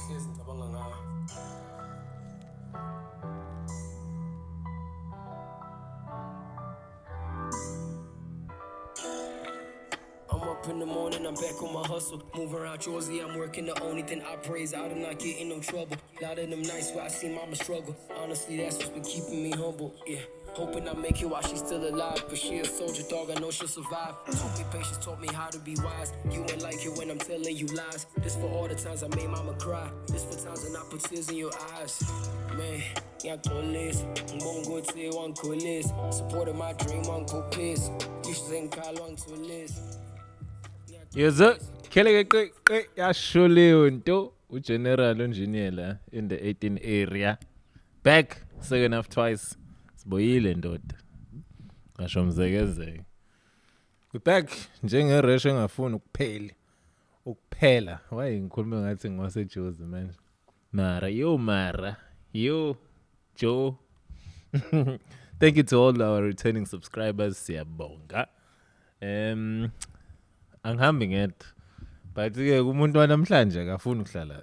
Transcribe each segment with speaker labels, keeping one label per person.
Speaker 1: I'm up in the morning, I'm back on my hustle. Moving around Jersey, I'm working the only thing I praise out of not getting no trouble. A lot of them nights where I see mama struggle. Honestly, that's what's been keeping me humble, yeah. Hoping I make it while she's still alive. But she a soldier dog, I know she'll survive. Taught me patience, taught me how to be wise. You ain't like it when I'm telling you lies. This for all the times I made mama cry. This for times when I put tears in your eyes. Man, ngiyaqolisa, ngibonga ukuthi wangikhulisa. Supported my dream, wangikhulisa. You should think Carl wangithulisa.
Speaker 2: Yes, sir. Keleke yashuliwe nto uGeneral Engineer in the 18 area. Back second half twice. Siboyile ndoda. Ngasho mzekezeke. We back njengereshe engafuni ukuphela. Why ngikhuluma ngathi ngwaseJozi manje. Mara yo Joe. Thank you to all our returning subscribers. Siyabonga. Angihambi ngedwa but ke umuntu wanamhlanje akafuni ukuhlala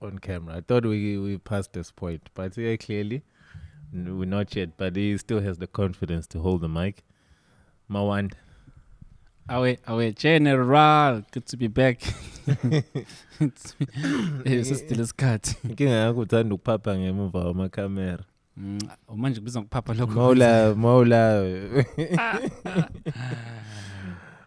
Speaker 2: on camera. I thought we passed this point but clearly we're not yet, but he still has the confidence to hold the mic. Mawan,
Speaker 3: our general, good to be back. It's still a scat.
Speaker 2: inkinga yakho uthanda ukuphapha ngemuva kwamakamera.
Speaker 3: Manje kubizwa ngupapa lokho.
Speaker 2: Maula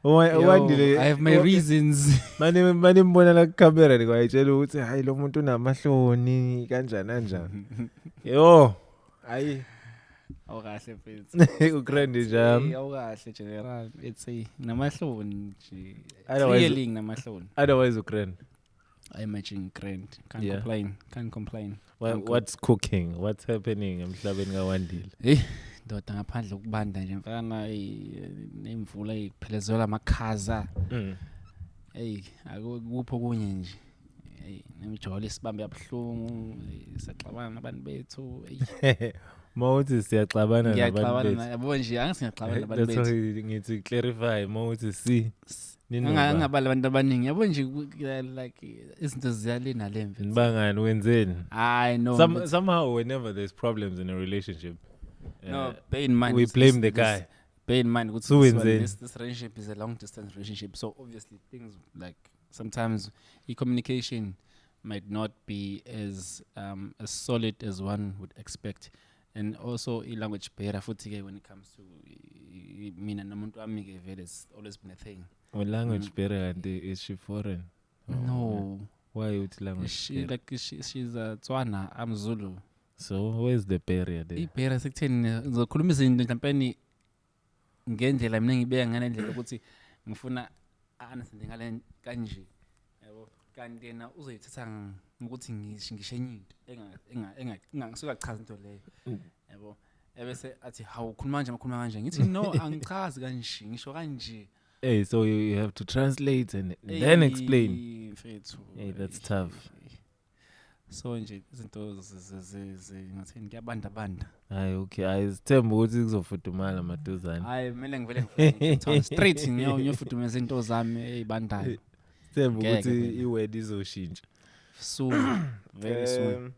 Speaker 3: I have my reasons.
Speaker 2: Mani mbona la camera nikwayitshela ukuthi hayi lo muntu unamahloni kanjani. Yo, hayi.
Speaker 3: Awukahle mfethu.
Speaker 2: Ugrande jam.
Speaker 3: Awukahle general. It's namahloni nje.
Speaker 2: Otherwise-
Speaker 3: Clearly namahloni.
Speaker 2: Otherwise ugrande.
Speaker 3: I imagine grand.
Speaker 2: Yeah.
Speaker 3: Can't complain.
Speaker 2: What's cooking? What's happening emhlabeni kaWandile?
Speaker 3: Ndoda ngaphandle ukubanda nje mfana nemvula iphelezelwa amakhaza. Akukho kunye nje. Nemijolo isibambe yabhlungu, saxabana nabantu bethu.
Speaker 2: Mawuthi siyaxabana nabantu
Speaker 3: Ngiyaxabana
Speaker 2: bethu.
Speaker 3: yabo nje angisingaxabana nabantu
Speaker 2: That's why
Speaker 3: bethu.
Speaker 2: ngithi clarify mawuthi si
Speaker 3: Angabali abantu abaningi yabo nje like izinto ziyalina lemve.
Speaker 2: nibangani wenzeni?
Speaker 3: I know.
Speaker 2: Somehow whenever there's problems in a relationship,
Speaker 3: No, bear in mind
Speaker 2: we blame the guy.
Speaker 3: Bear in mind
Speaker 2: So
Speaker 3: this relationship is a long distance relationship, so obviously things like sometimes communication might not be as solid as one would expect, and also language barrier futhi when it comes to mina nomuntu wami ke vele it's always been a thing.
Speaker 2: Well, language barrier, is she foreign?
Speaker 3: No,
Speaker 2: Why with language barrier?
Speaker 3: she's a Tswana, I'm Zulu.
Speaker 2: So where's the barrier there?
Speaker 3: Ibhera sekutheni ngizokhuluma izinto mhlawumbe ngendlela mina ngibeka ngale ndlela ukuthi ngifuna understand ngale kanje yabo kanti yena uzoyithatha ukuthi ngisho enye into engisuka chaza into leyo yabo ebese athi hawu ukhuluma kanje ngithi no angichazi kanje ngisho kanje.
Speaker 2: Hey, so you have to translate and then explain. Hey, that's tough.
Speaker 3: So nje izinto ngathi ngiyabanda.
Speaker 2: Hayi okay, ayizithemba ukuthi kuzofudumala maduzane.
Speaker 3: Hayi kumele ngivele ngifike straight ngiyofudumeza into zami ezibandayo.
Speaker 2: Themba ukuthi iword izoshintsha.
Speaker 3: Soon, very soon.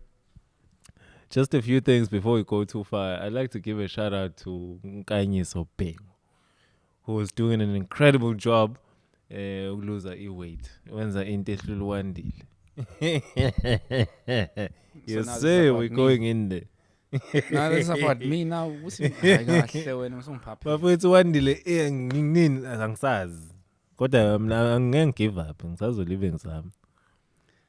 Speaker 2: Just a few things before we go too far. I'd like to give a shout out to Nkanyiso Bhengu, who is doing an incredible job ukuluza i-weight. Wenza into ehlula uWandile. You say we're going in there.
Speaker 3: Now this is about me now. Uthi kahle wena usungiphapha.
Speaker 2: Bafethu uWandile nginini angisazi. Kodwa mina angeke give up. Ngisazolive ngisami.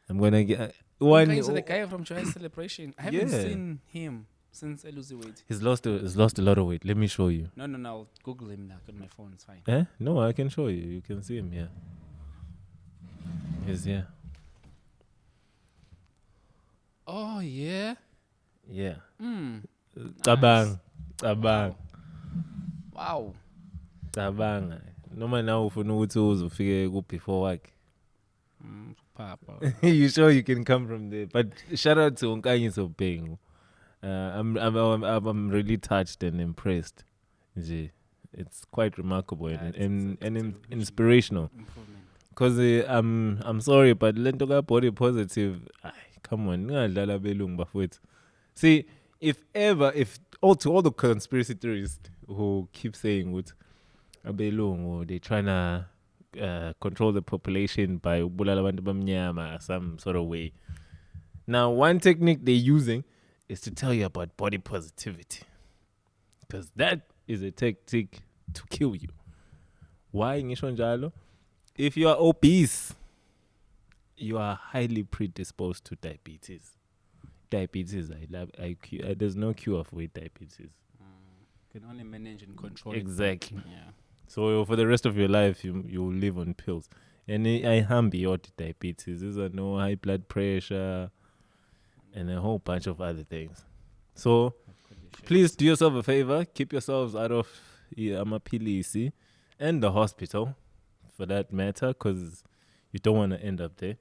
Speaker 2: I'm going to
Speaker 3: One the guy from Joyous Celebration. I haven't seen him since I lose the weight.
Speaker 2: He's lost a lot of weight. Let me show you.
Speaker 3: No, I'll Google him now on my phone. It's fine.
Speaker 2: Eh? No, I can show you. You can see him here. He's here.
Speaker 3: Oh, yeah?
Speaker 2: Yeah.
Speaker 3: Nice.
Speaker 2: Tabang.
Speaker 3: Wow.
Speaker 2: Tabang. Noma na ufuna ukuthi uzofike ku before work.
Speaker 3: Papa.
Speaker 2: You sure you can come from there? But shout out to Nkanyiso Bhengu. I'm really touched and impressed. It's quite remarkable and inspirational. Because I'm sorry, but lento ka body positive, Come on, ngadlala belungu bafowethu. See, if to all the conspiracy theorists who keep saying what abelungu, they trying to control the population by ubulala abantu bamnyama some sort of way. Now, one technique they're using is to tell you about body positivity, because that is a tactic to kill you. Why ngisho njalo? If you are obese, you are highly predisposed to diabetes. Diabetes, there's no cure for diabetes.
Speaker 3: Can only manage and control.
Speaker 2: Exactly.
Speaker 3: Yeah.
Speaker 2: So for the rest of your life, you will live on pills. And I have beyond diabetes. These are no high blood pressure and a whole bunch of other things. So please do yourself a favor. Keep yourselves out of amapilisi and the hospital, for that matter, because you don't want to end up there.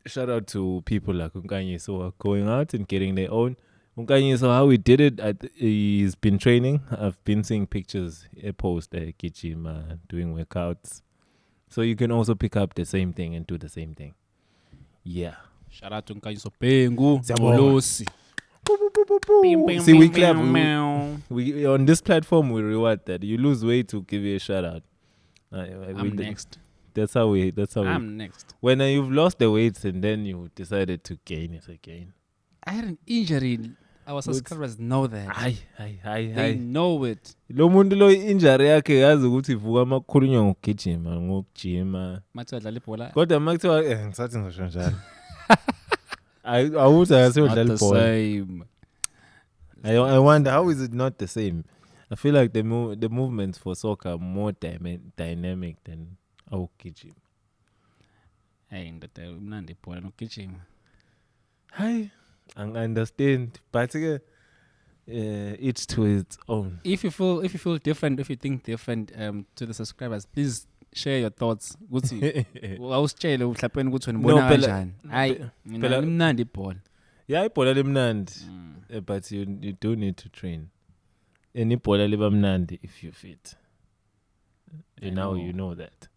Speaker 2: Shout out to people like Unkanye who are going out and getting their own. Unkanye, so how he did it, he's been training. I've been seeing pictures, a post at Kichima doing workouts. So you can also pick up the same thing and do the same thing. Yeah.
Speaker 3: Shout out to Nkanyiso Pengu.
Speaker 2: See, we clap. We on this platform we reward that. You lose weight to give you a shout out.
Speaker 3: I'm next.
Speaker 2: That's how we.
Speaker 3: I'm next.
Speaker 2: When you've lost the weight and then you decided to gain it again.
Speaker 3: I had an injury. Our subscribers know that. They know it.
Speaker 2: Lo muntu lo injury yakhe yazi ukuthi ivuka amakhulunywa ngokugijima ngokujima.
Speaker 3: Mathi adlala ibhola.
Speaker 2: Kodwa makuthiwa ngisathi ngisho njalo. Awuthi akasiyodlala ibhola.
Speaker 3: Same.
Speaker 2: I wonder how is it not the same? I feel like the movements for soccer are more dynamic than ukugijima.
Speaker 3: Hey, ndoda umnandi ibhola nokugijima.
Speaker 2: I understand, but it's to its own.
Speaker 3: If you feel different, if you think different to the subscribers, please share your thoughts. Ukuthi awusitshele mhlawumbe ukuthi unibona kanjani. Hayi, mina imnandi ibhola.
Speaker 2: Yeah, ibhola limnandi, but you do need to train. And ibhola liba mnandi if you fit. You know that.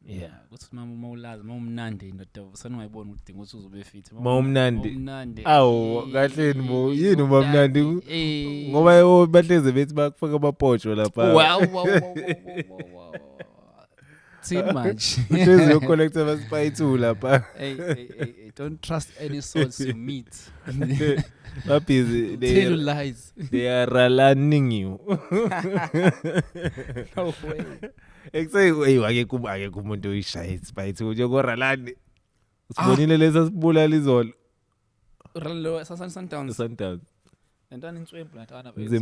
Speaker 2: Yeah.
Speaker 3: Ukuthi mawulazi mawumnandi ndoda sanungayibona udinga ukuthi uzobe fit.
Speaker 2: Mawumnandi. Awu kahleni mo yini mawumnandi ngoba bahleze bethi bakufaka amapotsho lapha.
Speaker 3: Wow. Too much.
Speaker 2: Uhlezi ucollector basipayithu lapha.
Speaker 3: Hey, don't trust any source you meet.
Speaker 2: Busy.
Speaker 3: Tell lies.
Speaker 2: They are ralaning you.
Speaker 3: No way.
Speaker 2: Exactly. Ake kumuntu uyishaya isipayithu uyokoralani. Usibonile lesa sibulala izolo.
Speaker 3: Ralo Sundowns. Lentana inswembu lantana bese.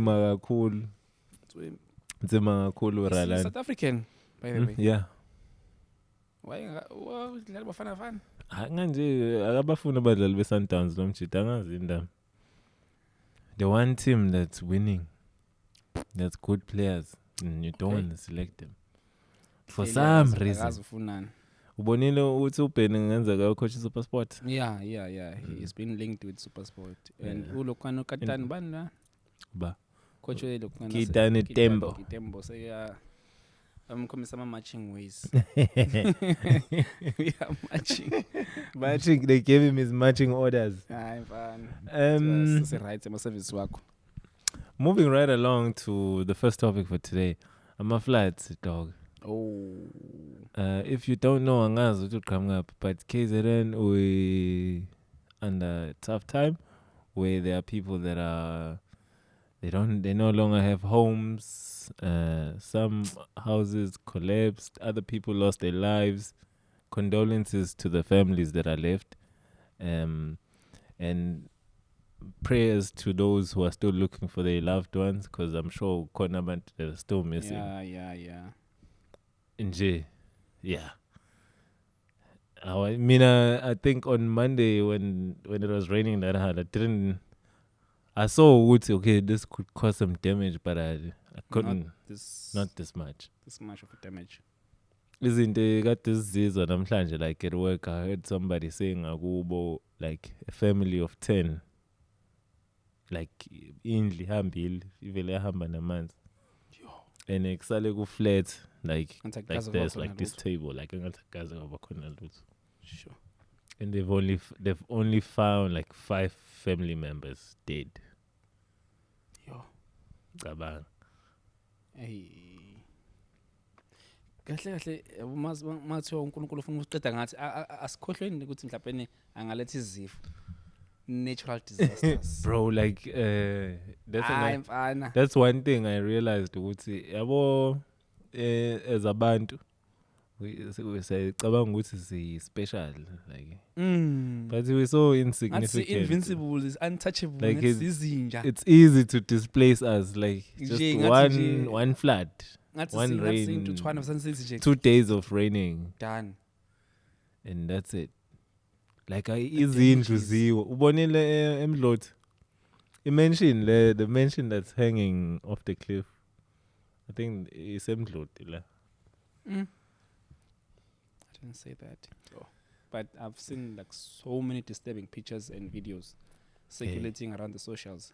Speaker 2: Nzima kakhulu ralani.
Speaker 3: South African by the way.
Speaker 2: Yeah.
Speaker 3: Why dlala bafana?
Speaker 2: Nganje akabafuna abadlali beSundowns lomjita angazi indaba. The one team that's winning, that's good players, and you don't want to select them for some reason. Ubonile uthi uBen ngenza ka coach SuperSport.
Speaker 3: Yeah. He's been linked with SuperSport. And ulokano katani bani
Speaker 2: ba
Speaker 3: coach lokana
Speaker 2: Kitani Tembo.
Speaker 3: So I'm coming some matching ways. We are matching.
Speaker 2: They gave him his matching orders.
Speaker 3: I'm fine. Service wako.
Speaker 2: Moving right along to the first topic for today. I'm a flat dog.
Speaker 3: Oh.
Speaker 2: If you don't know, angazi to come up, but KZN we under a tough time where there are people that are they no longer have homes. Some houses collapsed. Other people lost their lives. Condolences to the families that are left. And prayers to those who are still looking for their loved ones, because I'm sure Konabant are still missing.
Speaker 3: Yeah.
Speaker 2: Nje. Yeah. I think on Monday when it was raining that hard, I saw Woods, okay, this could cause some damage, but I couldn't. Not this much.
Speaker 3: This much of a damage.
Speaker 2: Isn't they got this season? I'm like at work. I heard somebody saying like a family of 10. Like indli hambile, ivele hamba namanzi. And exale ku flat like there's like this table like engathi gaza abakhona lutho.
Speaker 3: Sure.
Speaker 2: and they've only found like 5 family members dead.
Speaker 3: Yo.
Speaker 2: Cabanga.
Speaker 3: Hey. Kahle mathiwa uNkulunkulu ufuna ukuqeda ngathi asikhohlweni ukuthi mhlawumbe angaletha izifo natural disasters.
Speaker 2: Bro, like that's one thing I realized ukuthi yabo as abantu we say cabanga ukuthi si special like but we're so insignificant.
Speaker 3: It's invincible, it's untouchable,
Speaker 2: like
Speaker 3: it's
Speaker 2: easy to displace us like just one flood, one rain, 2 days of raining
Speaker 3: done,
Speaker 2: and that's it. Like izindlu ziwo ubonile emdloti the mansion that's hanging off the cliff, I think it's emdloti la.
Speaker 3: I didn't say that. But I've seen like so many disturbing pictures and videos circulating around the socials.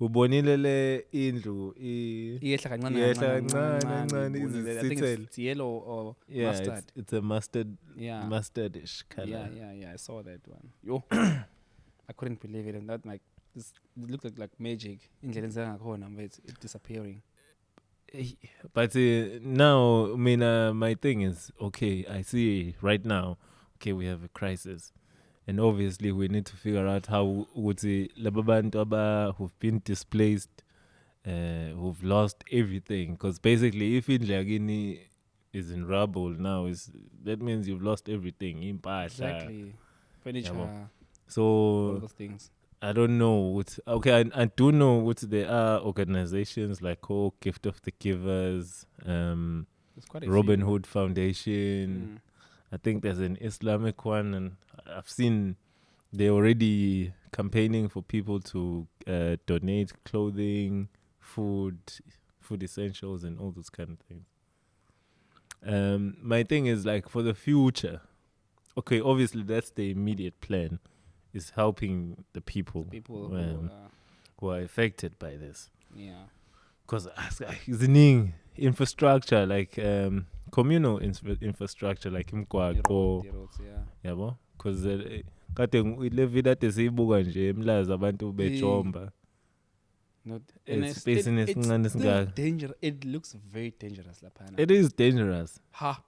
Speaker 2: Ubonile le indlu
Speaker 3: Iyehla kancane I think it's yellow or mustard.
Speaker 2: It's a mustardish color.
Speaker 3: Yeah, I saw that one. Yo. I couldn't believe it, and that like this, it looked like magic. It's disappearing.
Speaker 2: But now, I mean, my thing is, okay, I see right now, okay, we have a crisis. And obviously, we need to figure out how who've been displaced, who've lost everything. Because basically, if Indlagini is in rubble now, that means you've lost everything.
Speaker 3: Exactly. Furniture,
Speaker 2: so
Speaker 3: all those things.
Speaker 2: I don't know. I do know what there are organizations like Gift of the Givers, Robin Hood Foundation. I think there's an Islamic one, and I've seen they're already campaigning for people to donate clothing, food essentials, and all those kind of things. My thing is like for the future. Okay, obviously that's the immediate plan. Is helping the people who are affected by this.
Speaker 3: Yeah.
Speaker 2: Because the infrastructure, like communal infrastructure, like imgwaqo.
Speaker 3: Yeah.
Speaker 2: Because kade ile vida tesibuka nje emlaza abantu bejomba. Space esincane singaka.
Speaker 3: Dangerous. It looks very dangerous lapha.
Speaker 2: It is dangerous.
Speaker 3: Ha.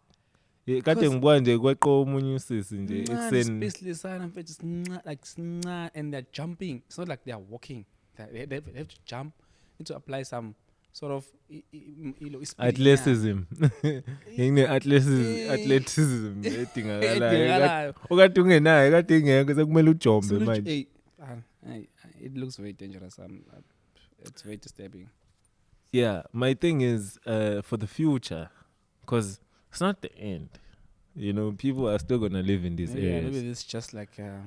Speaker 2: Kade ngibuka nje kweqa omunye usisi nje ekseni
Speaker 3: space lesana mfethu like and they're jumping. It's not like they're walking. They have to jump. Need to apply some sort of
Speaker 2: athleticism. Athleticism edingakalayo. Okade ungenayo kade ingeke sekumele ujombe manje.
Speaker 3: It looks very dangerous. It's very disturbing.
Speaker 2: Yeah, my thing is for the future, because it's not the end. You know, people are still gonna live in these areas.
Speaker 3: Maybe it's just like a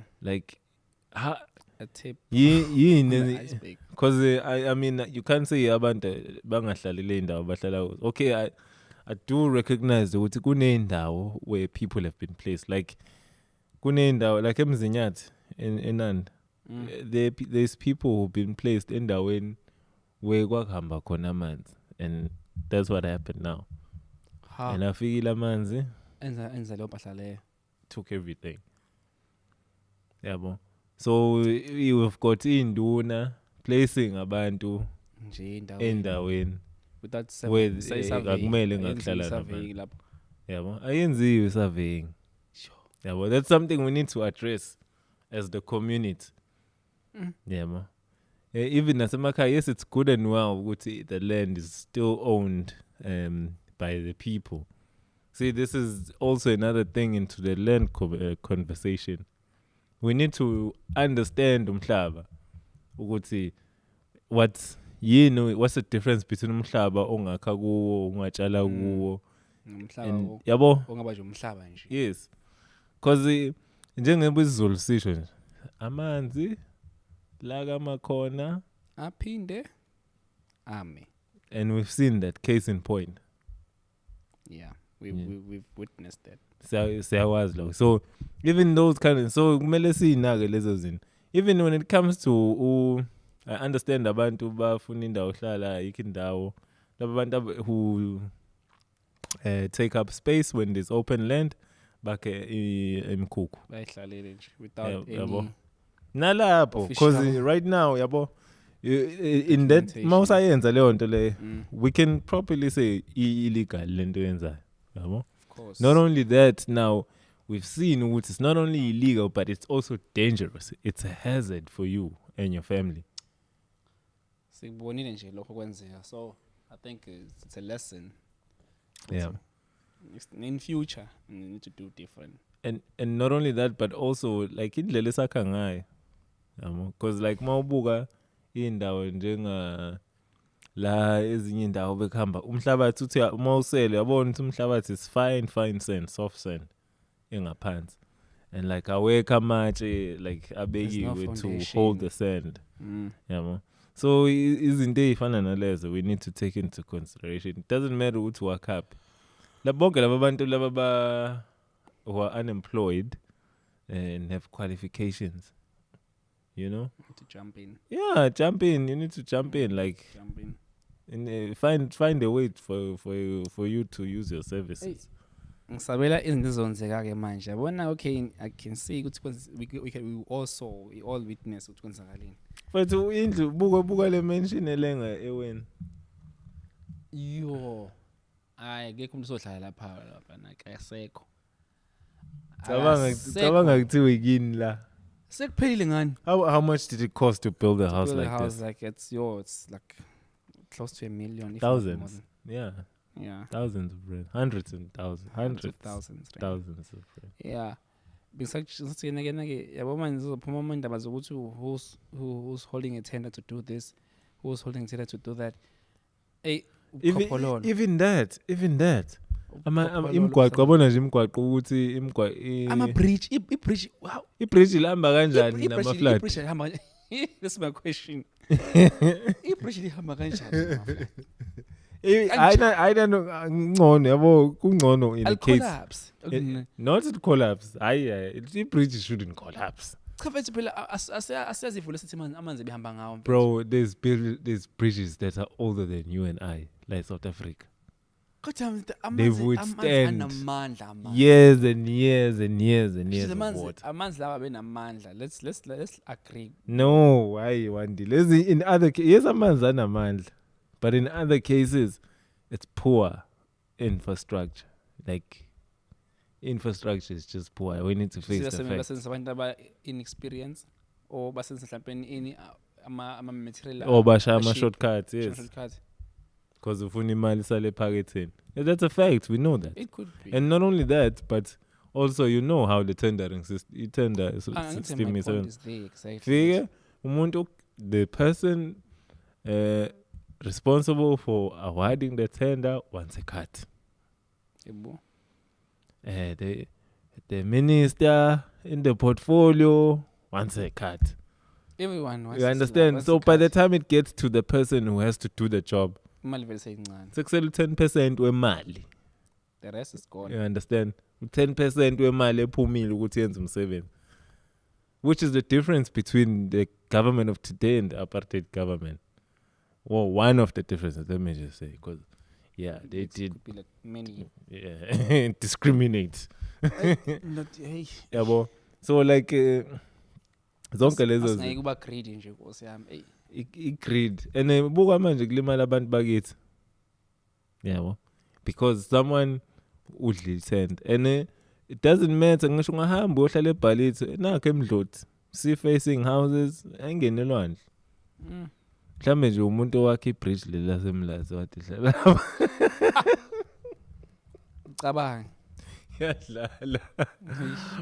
Speaker 3: tip.
Speaker 2: Because I mean, you can't say abantu bangahlalile indawo bahlala kuzo. Okay, I do recognize ukuthi kunendawo where people have been placed. Like kunendawo like eMzinyathi in Nandi. There's people who've been placed endaweni where kwakuhamba khona amanzi, and that's what happened now. And afikile amanzi
Speaker 3: enza leyo mpahla leyo,
Speaker 2: took everything. Yabo. So we've got induna placing abantu
Speaker 3: nje
Speaker 2: endaweni
Speaker 3: without
Speaker 2: akumele ngakuhlala lapho. Yabo. Ayenziwe surveying. Yabo. That's something we need to address as the community. Yabo. Even nasemakhaya, yes, it's good and well ukuthi the land is still owned by the people. See, this is also another thing into the land conversation. We need to understand umhlaba ukuthi what's the difference between umhlaba ongakha kuwo, ungatshala kuwo,
Speaker 3: umhlaba
Speaker 2: yabo
Speaker 3: ongaba nje umhlaba nje.
Speaker 2: Yes, because njengoba isiZulu sisho nje amanzi la kamakhona
Speaker 3: aphinde ame.
Speaker 2: And we've seen that, case in point.
Speaker 3: Yeah, we've witnessed that.
Speaker 2: So even those kind of, so kumele sinake lezo zinto. Even when it comes to I understand abantu bafuna indawo hlala ikindawo labantu who take up space when there's open land, bakhe imkhukhu
Speaker 3: bayihlalele nje without
Speaker 2: yabo
Speaker 3: any
Speaker 2: nalapho because
Speaker 3: official
Speaker 2: right now yabo in that
Speaker 3: documentation.
Speaker 2: mawusayenza leyo nto le
Speaker 3: Mm,
Speaker 2: we can properly say illegal lento yenzayo yabo
Speaker 3: of course.
Speaker 2: not only that now we've seen ukuthi it's not only illegal but it's also dangerous it's a hazard for you and your family
Speaker 3: Sikubonile nje lokho kwenzeka. So I think it's a lesson.
Speaker 2: yeah
Speaker 3: In future, we need to do different.
Speaker 2: and not only that but also like indlela esakha ngayo yabo because like mawubuka indawo njenga la ezinye indawo bekhamba umhlabathi uthi mawusele yabona ukuthi umhlabathi is fine sand soft sand engaphansi and like awekho amatshe like abekiwe to
Speaker 3: foundation.
Speaker 2: hold the sand
Speaker 3: Mm.
Speaker 2: yabo so izinto ezifana nalezo we need to take into consideration it doesn't matter ukuthi wakaphi bonke laba bantu laba who are unemployed and have qualifications you know
Speaker 3: To jump in.
Speaker 2: yeah jump in you need to jump in like
Speaker 3: Jump in.
Speaker 2: and find a way for you to use your services
Speaker 3: Ngisabela izinto zonzeka ke manje. Yabona okay I can see ukuthi we all witness ukuthi kwenzakaleni.
Speaker 2: but indlu buka le mention elenga eweni
Speaker 3: Yo. Hayi ngeke umuntu sohlala lapha nakasekho.
Speaker 2: cabanga kuthiwe yini la
Speaker 3: Sekuphelile ngani?
Speaker 2: how much did it cost to build a house
Speaker 3: Build a
Speaker 2: like
Speaker 3: house
Speaker 2: this
Speaker 3: like it's like close to $1 million. if not
Speaker 2: thousands
Speaker 3: more than-
Speaker 2: yeah
Speaker 3: Yeah.
Speaker 2: thousands of rand hundreds and thousands
Speaker 3: Hundreds of thousands. Right?
Speaker 2: thousands of rand
Speaker 3: Yeah. Bengisathi ke yabo manje zizophuma amandaba zokuthi who's holding a tender to do this, who's holding a tender to do that. Hey,
Speaker 2: even that imigwaqo
Speaker 3: Ukhopholo
Speaker 2: yabona nje imigwaqo ukuthi
Speaker 3: ama-bridge i-bridge wow
Speaker 2: ibridge lihamba kanjani nama flood
Speaker 3: i-bridge lihamba kanjani? That's my question. I-bridge lihamba kanjani?
Speaker 2: ayina ngcono yabo kungcono in the case
Speaker 3: Al-collapse.
Speaker 2: not it collapse i-bridge shouldn't collapse
Speaker 3: Cha mfethu phela asiyazivule sithi amanzi behamba ngawo. mfethu.
Speaker 2: bro there's bridges that are older than you and I like South Africa
Speaker 3: Kodwa
Speaker 2: They
Speaker 3: amanzi
Speaker 2: would stand
Speaker 3: anamandla man.
Speaker 2: years and years and years and years of water
Speaker 3: Amanzi lawa benamandla. Let's agree.
Speaker 2: no hayi wandile in other yes amanzi anamandla but in other cases it's poor infrastructure like infrastructure is just poor we need to face the fact
Speaker 3: Basenza abantu aba inexperience or basenza mhlawumbe ini ama material
Speaker 2: or basha ama
Speaker 3: cheap.
Speaker 2: shortcuts yes
Speaker 3: Shortcut.
Speaker 2: because ufuna imali sale ephaketheni that's a fact we know that
Speaker 3: It could be.
Speaker 2: and not only that but also you know how the tendering system
Speaker 3: My
Speaker 2: system is
Speaker 3: point is there exactly.
Speaker 2: figure umuntu the person responsible for awarding the tender wants a cut
Speaker 3: Yebo.
Speaker 2: the minister in the portfolio wants a cut
Speaker 3: Everyone wants
Speaker 2: you understand so by the time it gets to the person who has to do the job
Speaker 3: imali vele seyincane.
Speaker 2: sekusele 10% wemali
Speaker 3: The rest is gone.
Speaker 2: you understand 10% wemali ephumile ukuthi yenze umsebenzi which is the difference between the government of today and the apartheid government well one of the differences let me just say because yeah they
Speaker 3: It
Speaker 2: did
Speaker 3: could be like many.
Speaker 2: yeah discriminate
Speaker 3: Not hey.
Speaker 2: yabo so like zonke lezo
Speaker 3: Asingeke kuba greedy nje Nkosi yami. Hey.
Speaker 2: i-greed and buka manje kulimala abantu bakithi yabo because someone udlile tent and it doesn't matter ngisho ungahamba uyohlala eBhalithi nakho emdloti sea facing houses engenelwandle mhlambe nje umuntu wakhe ibridge lela semlazi wathi hlala
Speaker 3: Cabanga.
Speaker 2: yadlala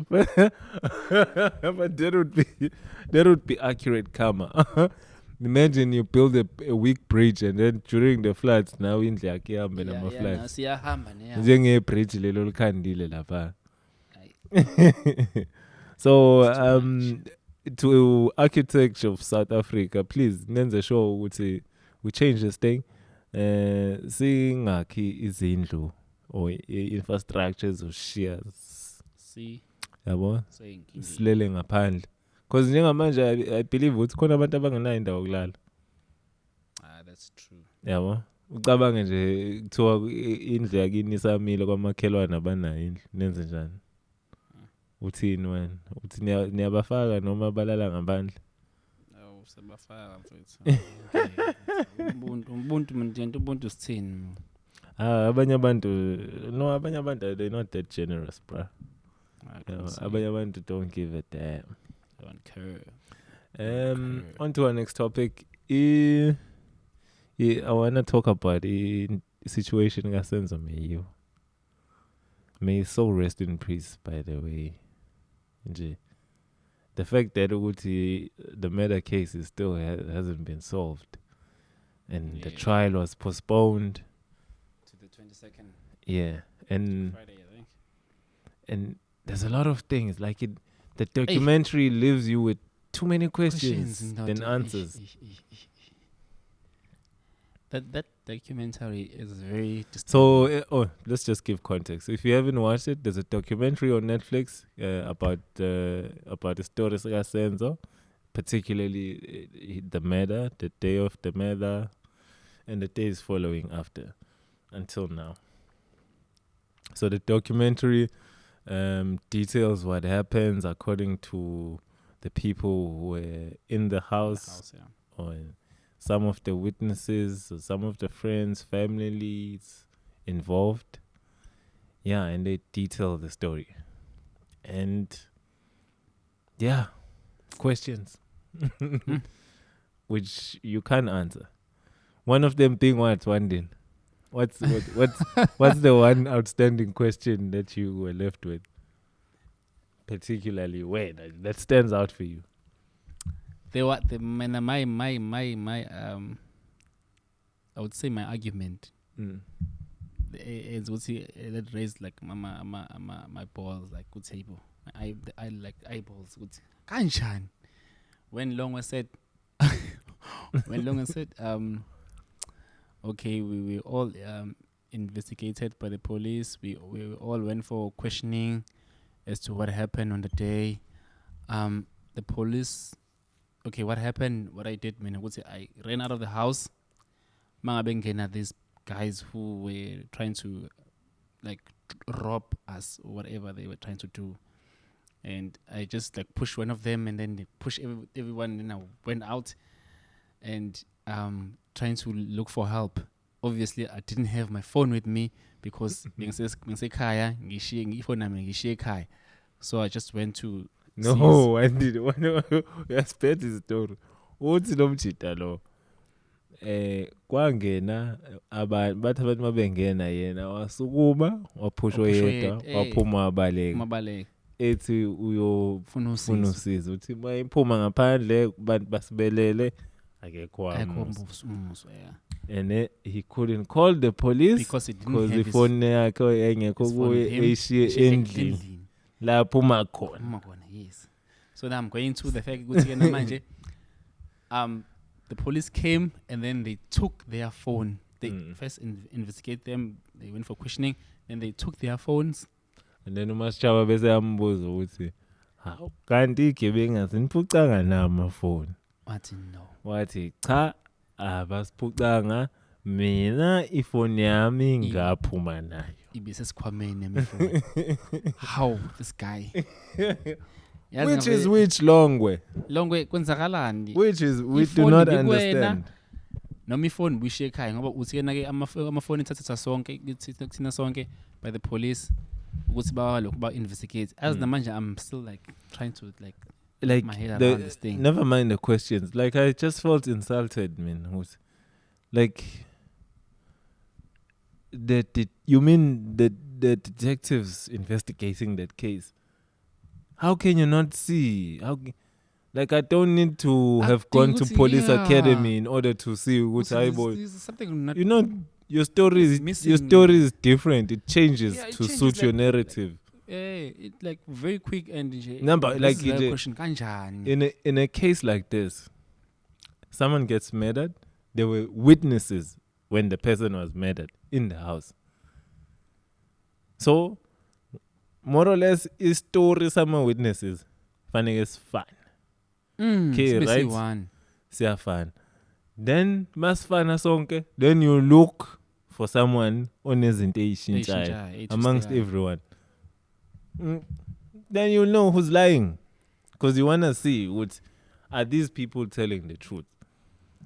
Speaker 2: but that would be accurate karma imagine you build a weak bridge and then during the floods now indle yakhe ihambe nama floods
Speaker 3: Siyahamba neya.
Speaker 2: njenge bridge lelo likhandile lapha so to architecture of South Africa please nenze sure ukuthi we change this thing singakhi izindlu or infrastructures or shares
Speaker 3: See.
Speaker 2: yabo
Speaker 3: Sayinkingi.
Speaker 2: silele ngaphandle because njengamanje I believe ukuthi khona abantu abangenayo indawo yokulala
Speaker 3: That's true.
Speaker 2: yabo ucabange nje kuthiwa indlu yakini isamile kwamakhelwane abanayo indlu nenze njani uthini wena uthi niyabafaka noma balala ngaphandle
Speaker 3: Awu sebafaka mfethu. Ubuntu mntento ubuntu sithini?
Speaker 2: abanye abantu they're not that generous bro. Abanye abantu don't give a damn.
Speaker 3: Don't care.
Speaker 2: On to our next topic. I want to talk about the situation Senzo Meyiwa. May his soul rest in peace, by the way. Nje. The fact that the murder case is still hasn't been solved, and the trial was postponed
Speaker 3: To the 22nd.
Speaker 2: Yeah, and
Speaker 3: Friday, I think.
Speaker 2: and there's a lot of things like it. The documentary leaves you with too many questions than answers.
Speaker 3: That documentary is very
Speaker 2: So, let's just give context. If you haven't watched it, there's a documentary on Netflix about the story of Senzo, particularly the murder, the day of the murder, and the days following after, until now. So the documentary details what happens according to the people who were in the house, or some of the witnesses, or some of the friends, families involved. Yeah, and they detail the story. And yeah, questions which you can't answer. One of them being what's the one outstanding question that you were left with? Particularly where that stands out for you?
Speaker 3: my I would say my argument is what that raised like my balls like good table. I like eyeballs good. Kanchan. When Long was said okay, we were all investigated by the police. We all went for questioning as to what happened on the day. The police, okay, what happened, what I did, man, I ran out of the house. Mangabengena, these guys who were trying to like rob us or whatever they were trying to do. And I just like pushed one of them, and then they pushed everyone, and I went out and trying to look for help. Obviously, I didn't have my phone with me because so I just went to
Speaker 2: No, I did. I spent his story. Uthi nomjita lo. Kwangena bathi abantu mabengena yena wasukuma waphushwa yedwa waphuma wabaleka. Ethi uyofuna usizo. Uthi mayiphuma ngaphandle abantu basibelele akekho
Speaker 3: umuzwa.
Speaker 2: And he couldn't call the police
Speaker 3: because the
Speaker 2: phone yakhe engekho kuye eyishiye endlini lapho uma khona.
Speaker 3: Yes. So now I'm going to the fact ukuthi the police came and then they took their phone. They first investigate them. They went for questioning. Then they took their phones.
Speaker 2: And then uMasichaba bese yambuza ukuthi hawu kanti igebenga siniphucanga nama phone. Wathi cha abasiphucanga mina ifoni yami ngaphuma nayo.
Speaker 3: Ibisesikhwameni yami phone. How this guy?
Speaker 2: Which Longwe
Speaker 3: kwenzakalani?
Speaker 2: We do not understand.
Speaker 3: Noma ifoni buyishiye ekhaya ngoba uthi yena ke amafoni ithatha sonke kuthina sonke by the police ukuthi bawalokhu ba investigate. As namanje I'm still like trying to like my head around this thing.
Speaker 2: Never mind the questions. Like I just felt insulted, man. Like you mean the detectives investigating that case? How can you not see? Like I don't need to have gone to police academy in order to see which
Speaker 3: something.
Speaker 2: You know, your story is different. It changes to suit your narrative.
Speaker 3: It like very quick and
Speaker 2: like
Speaker 3: question
Speaker 2: in a case like this, someone gets murdered. There were witnesses when the person was murdered in the house. So more or less, is story some witnesses. Funny is fun. Okay, right? Siya fun. Then mas fun asonke. Then you look for someone on his amongst everyone. then you'll know who's lying. Because you want to see are these people telling the truth.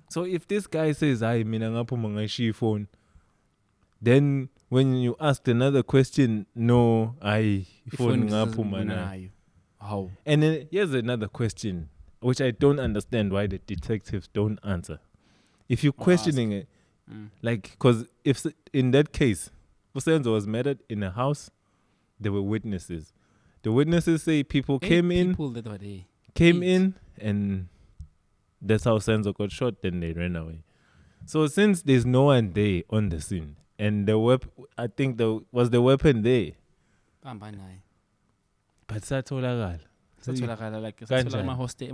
Speaker 2: So if this guy says, "Hayi mina ngaphuma ngashiya phone," then when you asked another question, no, phone ngaphuma nayo.
Speaker 3: How?
Speaker 2: And then here's another question, which I don't understand why the detectives don't answer. If you're questioning it, like, because if in that case, Senzo was murdered in a house, there were witnesses. The witnesses say people came in, and that's how Senzo got shot, then they ran away. So since there's no one there on the scene, and the weapon, I think was the weapon there. But satholakala.
Speaker 3: Like hostel.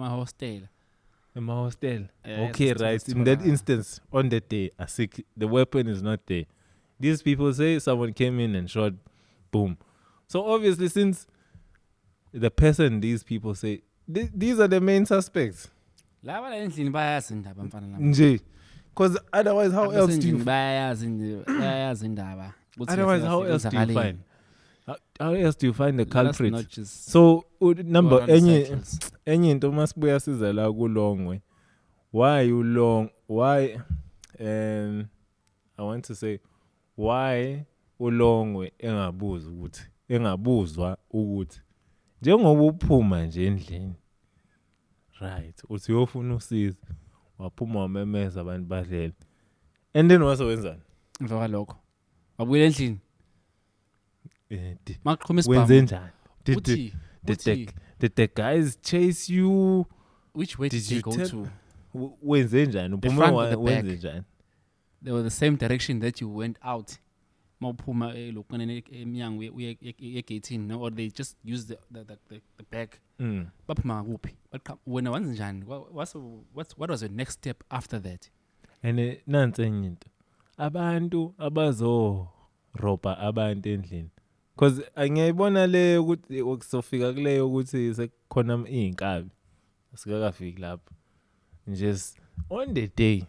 Speaker 2: In my hostel. Okay, right. In that instance, on that day, the weapon is not there. These people say someone came in and shot, boom. So obviously, since the person these people say, these are the main suspects. Because otherwise, how else do you find? How else do you find the culprit? So number any into masibuya siza la kulongwe. Why you long? Why I want to say why ulongwe engabuzwa ukuthi njengoba uphuma nje endlini, right, uthi uyofuna usizo, waphuma wamemeza abantu badlela, and then wasewenzani
Speaker 3: emva lokho wabuya endlini
Speaker 2: wenze njani? Did the guys chase you?
Speaker 3: Which way did they go to?
Speaker 2: Wenze njani? Uphuma wenze njani?
Speaker 3: They were the same direction that you went out. Mawuphuma lokane eminyango ye-gating, or they just used the back. Baphuma kuphi? Wena wenze njani? What was your next step after that?
Speaker 2: And nansi enye into, abantu abazo roba abantu endlini, because ngiyayibona le ukuthi okusofika kuleyo ukuthi sekukhona izinkabi asikakafiki lapho. Just on the day,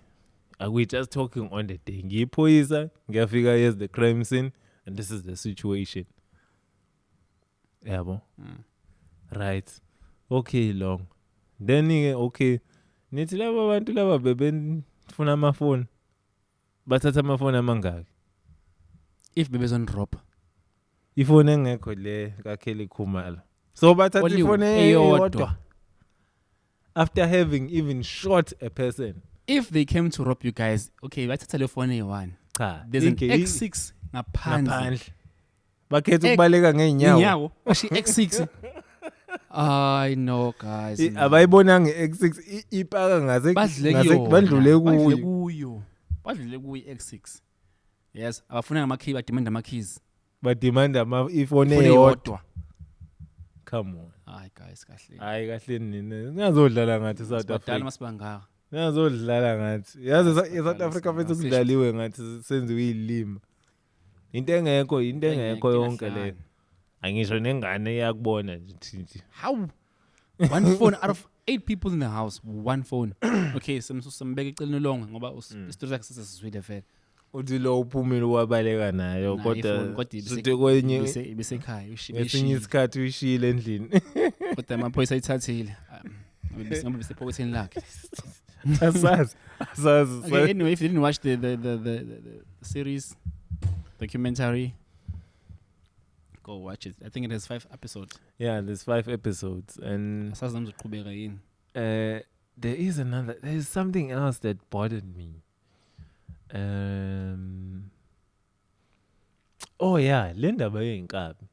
Speaker 2: are we just talking on the day? Ngiyiphoyisa, ngiyafika, here's the crime scene, and this is the situation. Yabo. Right. Okay, long. Then okay, nithi laba abantu laba bebefuna amafoni, bathatha amafoni amangaki?
Speaker 3: If bebezon drop,
Speaker 2: ifoni engekho le kaKelly Khumalo, so bathatha ifoni eyodwa after having even shot a person.
Speaker 3: If they came to rob you guys, okay, bathatha le phone eyi-1. There's an X6 ngaphandle.
Speaker 2: Bakhetha ukubaleka ngeenyawo.
Speaker 3: She X6. I know guys.
Speaker 2: Abayibonanga X6 ipaka ngase badlule kuyo.
Speaker 3: Badlule kuyo X6. Yes, abafuna ama-key, bademand ama-keys.
Speaker 2: Bademand ifoni eyodwa. Come on.
Speaker 3: Hayi guys, kahle.
Speaker 2: Hayi kahle nini. Ngiyazodlala ngathi South Africa.
Speaker 3: Badala masibangaka.
Speaker 2: Ngiyazodlala ngathi. Yazi South Africa mfethu kudlaliwe ngathi senziwe ilima. Into engekho yonke le. Angisho nengane yakubona nje.
Speaker 3: How? One phone out of 8 people in the house, one phone. Okay, sambeka eceleni lonke ngoba isitori sakhe sesizwile vele.
Speaker 2: Uthi lo uphumile wabaleka nayo kodwa sithi kwenye
Speaker 3: ibisekhaya
Speaker 2: esinye isikhathi uyishile endlini.
Speaker 3: Kodwa amaphoyisa ayithathile. Ngoba bisephoketheni lakhe.
Speaker 2: Asazi.
Speaker 3: Okay, anyway, if you didn't watch the series documentary, go watch it. I think it has 5 episodes.
Speaker 2: Yeah, there's 5 episodes, and there is something else that bothered me. Oh yeah, Linda bayinkabi.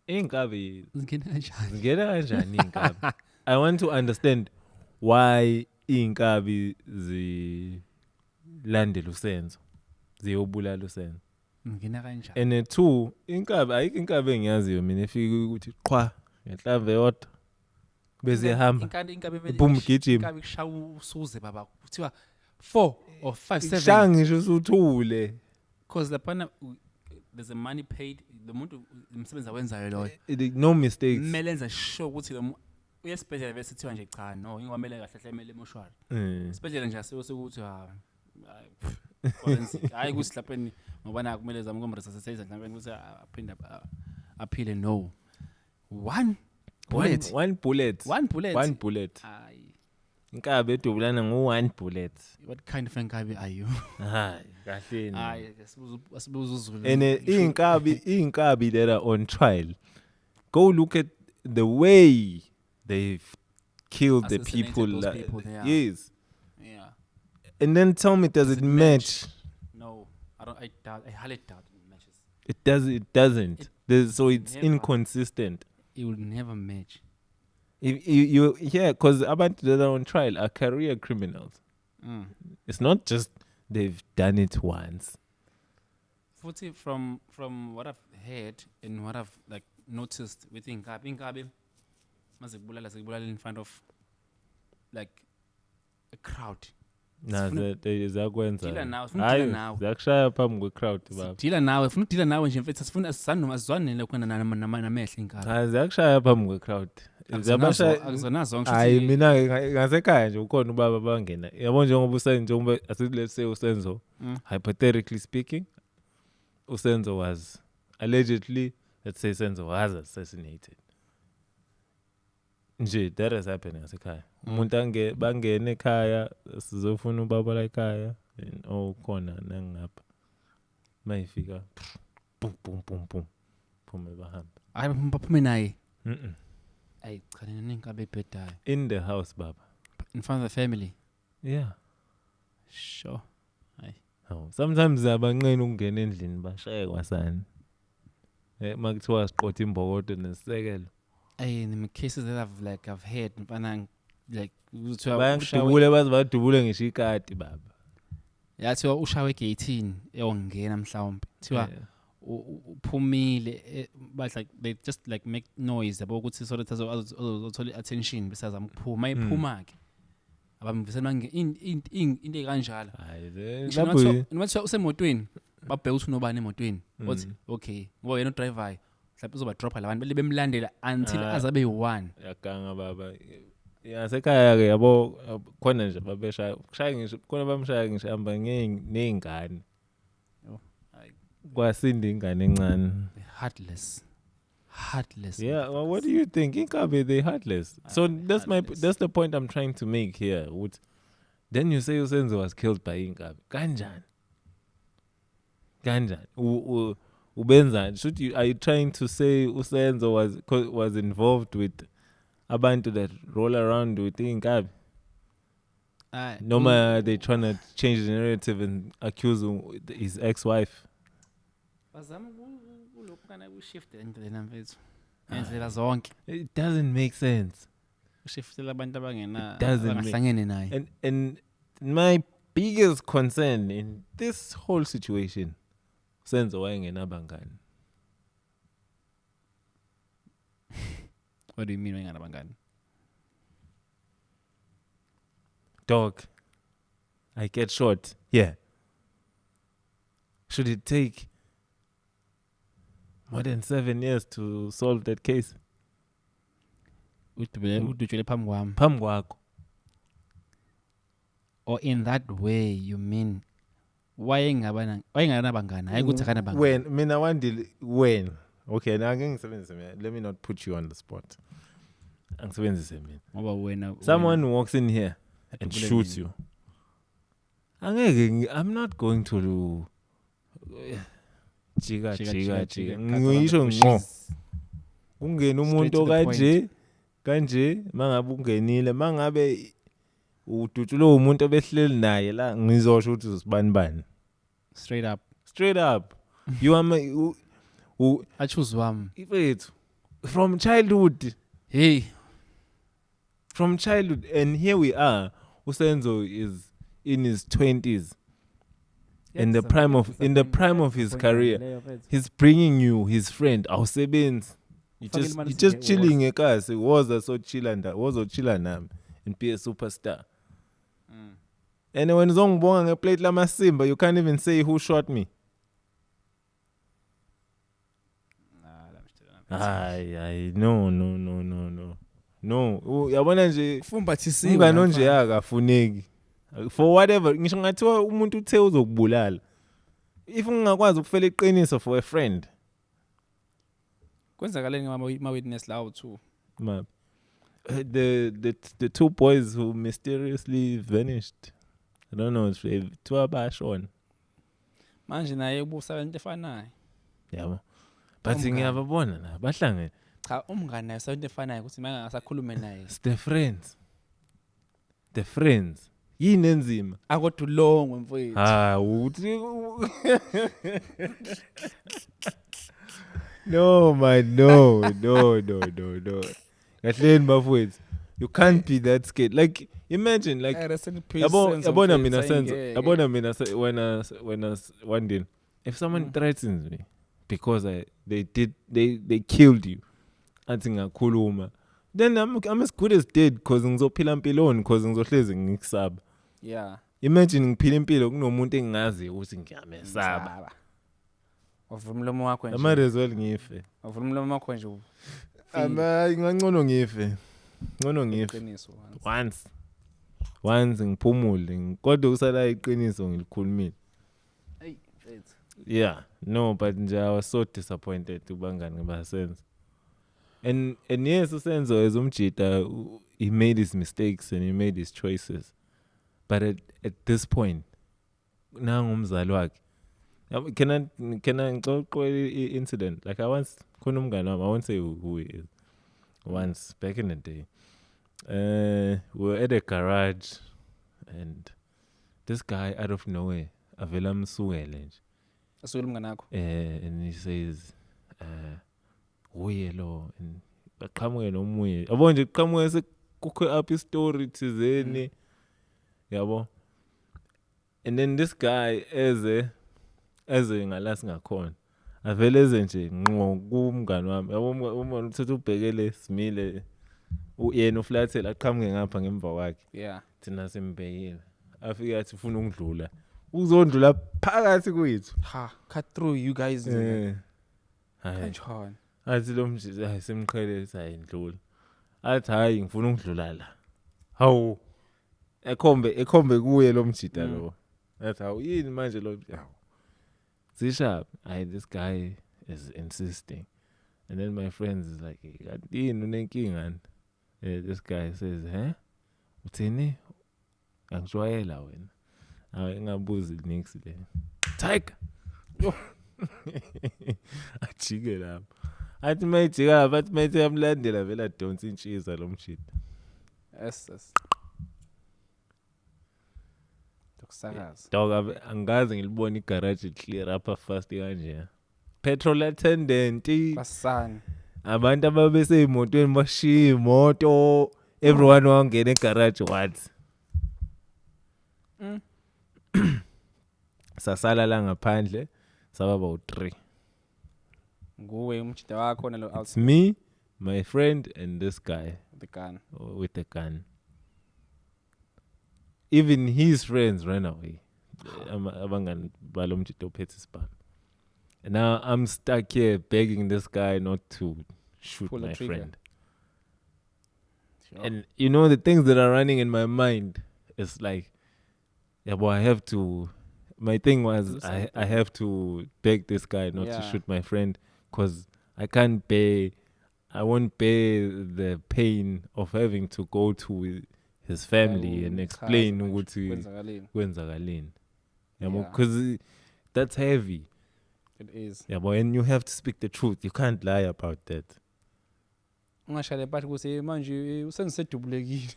Speaker 2: Inkabi zingena kanjani inkabi? I want to understand why inkabi zilandela uSenzo, ziyobulala uSenzo. And 2, inkabi ayikho inkabi engiyaziyo mina efika ukuthi qhwa ngenhlamba yodwa bese ihamba boom gijima
Speaker 3: inkabi kushaya usuze baba kuthiwa 4 or 5 7
Speaker 2: shangisho usuthule,
Speaker 3: because lapha there's a money paid, the muntu umsebenzi awenzayo lo,
Speaker 2: no mistakes,
Speaker 3: kumele enza sure ukuthi lo uyesibhedlela bese kuthiwa nje cha no ingomele kahle hle emele emoshwari isibhedlela nje asekuthi hayi kusihlapheni ngoba na kumele zama ukumresuscite mhlawumbe ukuthi aphinde aphile. No, one Bullet.
Speaker 2: One bullet.
Speaker 3: One bullet.
Speaker 2: One bullet.
Speaker 3: Aye.
Speaker 2: Inkabi edubulana ngo-1 bullet.
Speaker 3: What kind of nkabi are you?
Speaker 2: Hayi, kahle.
Speaker 3: Aye, asibuza uzulu.
Speaker 2: And inkabi that are on trial. Go look at the way they've killed the
Speaker 3: Assassinated
Speaker 2: people.
Speaker 3: those people, yeah.
Speaker 2: Yes.
Speaker 3: Yeah.
Speaker 2: And then tell me, does it match?
Speaker 3: No, I doubt. I highly doubt it matches.
Speaker 2: It doesn't. So it's
Speaker 3: never.
Speaker 2: inconsistent.
Speaker 3: It will never match.
Speaker 2: If you because abantu that are on trial are career criminals. It's not just they've done it once.
Speaker 3: Futhi from what I've heard and what I've like noticed with Inkabi, mazibulala in front of like a crowd.
Speaker 2: Nah, zakwenza.
Speaker 3: Dealer now, dealer now.
Speaker 2: Zakushaya phambi kwe-crowd baba.
Speaker 3: Dealer nawe, funa dealer nawe nje mfethu sifuna asizanele khona namehla Inkabi.
Speaker 2: Cha, zakushaya phambi kwe-crowd.
Speaker 3: Akuzona zonke.
Speaker 2: Hayi mina ngasekhaya nje ukhona ubaba bangena. Yabo njengoba asithi let's say uSenzo, hypothetically speaking, uSenzo was allegedly, let's say Senzo was assassinated. Nje that is happening ngasekhaya. Umuntu bangena ekhaya sizofuna ubaba la ekhaya khona nangapha. Mayifika boom boom boom boom. Phume bahamba.
Speaker 3: Hayi baphume naye. Ay cha Inkabi ebhedayo.
Speaker 2: In the house baba.
Speaker 3: In front of the family.
Speaker 2: Yeah.
Speaker 3: Sure. Hayi.
Speaker 2: Oh, sometimes abanqeni ukungena endlini bashaye kwasani. Makuthiwa siqotha imbokodo nesisekelo.
Speaker 3: In the cases that I've heard mfana like
Speaker 2: bayangidubule bazibadubule ngisho ikati baba.
Speaker 3: Yathiwa ushawe gate eyongena mhlawumbe. Thiwa uphumile but like they just like make noise yabo ukuthi so that azothola attention besazama ukuphuma iphuma ke. Abamvisela into kanjalo.
Speaker 2: Hayi
Speaker 3: noma usemotweni babheka ukuthi unobani emotweni. Uthi okay ngoba yena udriver mhlawumbe uzoba dropa labantu bemlandela until azabe yi1.
Speaker 2: Yaganga baba. Yasekhaya ke yabo khona nje babeshaya. Kushaya ngisho khona bamshaya ngisho hamba nezingane. Kwasinda ingane encane.
Speaker 3: Heartless.
Speaker 2: Yeah, well, what do you think? Inkabi they heartless. So that's the point I'm trying to make here. Then you say Usenzo was killed by Inkabi. Kanjani. Ubenza. Are you trying to say Usenzo was involved with abantu that roll around with Inkabi? Noma they trying to change the narrative and accuse his ex-wife. It doesn't make sense. And my biggest concern in this whole situation, Senzo wayengena bangani.
Speaker 3: What do you mean wayengena bangani?
Speaker 2: Dog, I get shot. Yeah. Should it take more than 7 years to solve that case?
Speaker 3: Udutshele phambi
Speaker 2: kwakho.
Speaker 3: Or in that way you mean wayengana bangani hayi ukuthi akana bangani.
Speaker 2: When okay now let me not put you on the spot. Angisebenzise mina.
Speaker 3: Ngoba wena
Speaker 2: someone walks in here and shoots you. I'm not going to jika. Ngisho ngo. Ungena umuntu kanje mangabe ungenile mangabe udutshule umuntu obehleli naye la ngizosho ukuthi usibani. Straight up. You are my
Speaker 3: I choose wami.
Speaker 2: Ifethu from childhood.
Speaker 3: Hey.
Speaker 2: From childhood and here we are. Usenzo is in his 20s. In the prime of his career. He's bringing you his friend awusebenzi. You just chilling ekhaya woza so chilla nami and be a superstar. And when uzongibonga ngeplate lamasimba you can't even say who shot me. Hayi no. No, uyabona nje
Speaker 3: fumbathisiwe
Speaker 2: ingano nje akafuneki. For whatever ngisho ngathiwa umuntu uthe uzokubulala. If ungakwazi ukufela iqiniso for a friend.
Speaker 3: Kwenzakaleni ma witness lawo too.
Speaker 2: The two boys who mysteriously vanished. I don't know if two abashona.
Speaker 3: Manje naye ubusa into efanayo.
Speaker 2: Yabo. But
Speaker 3: Umngane.
Speaker 2: ngiyababona na bahlangene.
Speaker 3: Cha umngane naye into efanayo ukuthi manje ngasakhulume naye.
Speaker 2: It's the friends. The friends. Yini enzima?
Speaker 3: Akodulongwe mfowethu.
Speaker 2: Uthi No man, no. Kahleni bafowethu. You can't be that scared. Like imagine like yabona mina sense. Yabona mina when I one day if someone threatens me because they killed you. Athi ngakhuluma. Then I'm as good as dead because ngizophila impiloni because ngizohlezi ngikusaba.
Speaker 3: Yeah.
Speaker 2: Imagine ngiphila impilo kunomuntu engazi ukuthi ngiyamesaba.
Speaker 3: Wavula umlomo wakho nje.
Speaker 2: Might as well ngife.
Speaker 3: Wavula umlomo wakho nje.
Speaker 2: Ngangcono ngife. Once ngiphumule kodwa usala iqiniso ngilikhulumile.
Speaker 3: Hey, mfethu.
Speaker 2: Yeah, no, but nje I was so disappointed ubangani basenza. And yes, Senzo as umjita, he made his mistakes and he made his choices. But at this point, nangu umzali wakhe. Can I go incident? Like I once I won't say who he is. Once back in the day, we were at a garage, and this guy out of nowhere, avela msuele.
Speaker 3: Asule umngane wakho.
Speaker 2: And he says, uye lo, and baqhamuke nomuye. Yabo nje qhamuke sekukho up story thizeni. Yabo. And then this guy eze ngalasi ngakhona. Avele eze nje ngqo kumngani wami. Yabo uma uthethe ubhekele simile yena uflathela aqhamuke ngapha ngemva kwakhe.
Speaker 3: Yeah.
Speaker 2: Thina simbhekile. Afika athi ufuna ukudlula. Uzondlula phakathi kwethu.
Speaker 3: Cut through you guys.
Speaker 2: Hayi.
Speaker 3: Kanjani?
Speaker 2: Athi lo mjisi hayi simqhelisa indlula. Athi hayi ngifuna ukudlula la. Hawu. Ekhombe kuye lo mjida lo. Athi hawu yini manje lo hawu. Zisha, this guy is insisting. And then my friends is like, yini unenkinga? This guy says, uthini? Angijwayela wena. Hayi ngabuzi next le. Tiger. Ajike lapha. Athi mayijika lapha athi mayithe yamlandela vela adonsa intshiza lo mjida.
Speaker 3: Yes. Dokusakaza.
Speaker 2: Dog angazi ngilibona igarage clear up fast kanje. Petrol attendant.
Speaker 3: Basani.
Speaker 2: Abantu ababese emotweni bashiya imoto. Everyone wangena egarage what? Sasala la ngaphandle sababa u3.
Speaker 3: Nguwe umjida wakho nalo out.
Speaker 2: It's me, my friend and this guy
Speaker 3: The gun.
Speaker 2: with the gun. Even his friends ran away. Abangani balo mjida ophethe isibhamu. And now I'm stuck here begging this guy not to shoot
Speaker 3: Pull the
Speaker 2: my
Speaker 3: trigger.
Speaker 2: friend.
Speaker 3: Sure.
Speaker 2: And you know the things that are running in my mind is like, yeah, but I have to. My thing was I have to beg this guy not to shoot my friend because I can't bear. I won't bear the pain of having to go to his family and explain ukuthi kwenzakaleni. Yeah, because that's heavy.
Speaker 3: It is.
Speaker 2: Yeah, but and you have to speak the truth. You can't lie about that.
Speaker 3: Ungashale bathi kuse manje usengisedubulekile.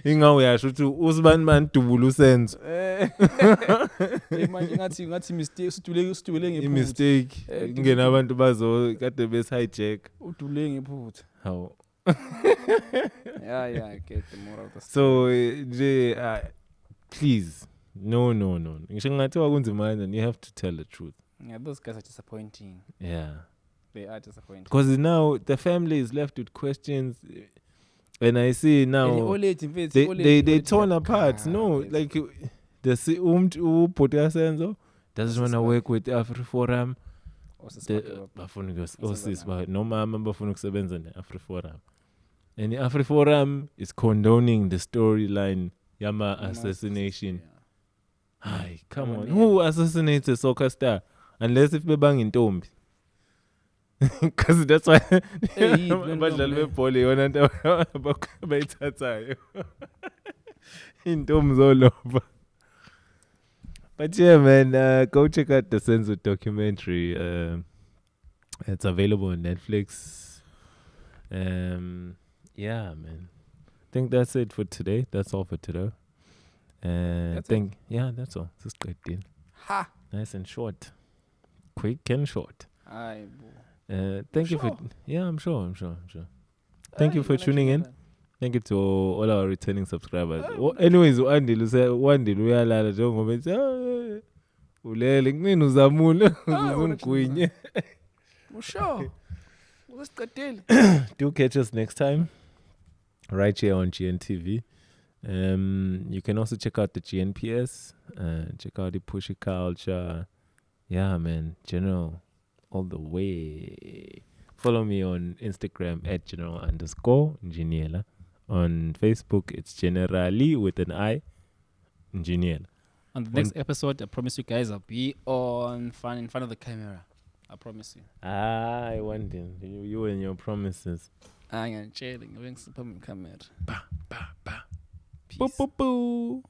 Speaker 2: Ingawe uyasho ukuthi usibani dubula usenzo.
Speaker 3: Manje ngathi mistake sidubule ngephutha.
Speaker 2: Mistake ingena abantu bazo kade bes hijack.
Speaker 3: Udubule ngephutha.
Speaker 2: How?
Speaker 3: Yeah, I get the moral of the
Speaker 2: So
Speaker 3: story.
Speaker 2: please no. Ngisho ngathiwa kunzima and you have to tell the truth.
Speaker 3: Yeah, those guys are disappointing.
Speaker 2: Yeah.
Speaker 3: They are disappointing.
Speaker 2: Because now the family is left with questions. And I see now they torn apart. No, like the Footballer Senzo doesn't want to work with AfriForum. Bafuna ukusisiba noma bafuna ukusebenza neAfriForum. And AfriForum is condoning the storyline Yama assassination. Hi, come on. Who assassinates a soccer star? Unless if bebang intombi. Because that's why
Speaker 3: Hey,
Speaker 2: abadlali bebhola yona nto abayithathayo. Intombi zoloba. But yeah, man, go check out the Senzo documentary. It's available on Netflix. Yeah, man. I think that's it for today. That's all for today. That's all. Just great deal.
Speaker 3: Ha.
Speaker 2: Nice and short. Quick and short.
Speaker 3: Aye,
Speaker 2: Thank you for I'm sure. Thank you for tuning in. Thank you to all our returning subscribers. Anyways, uandile uyalala njengoba ethi ulele kunini uzamule uzungigwinye.
Speaker 3: Sure. Usicedile.
Speaker 2: Do catch us next time right here on GNTV. You can also check out the GNPS, check out the Pushy Culture. Yeah, man, General all the way. Follow me on Instagram at general_Njiniela. On Facebook, it's generally with an I, Njiniela.
Speaker 3: On the next episode, I promise you guys I'll be in front of the camera. I promise you.
Speaker 2: I want you and your promises.
Speaker 3: I'm chilling. I'm camera.
Speaker 2: Boo, boo, boo.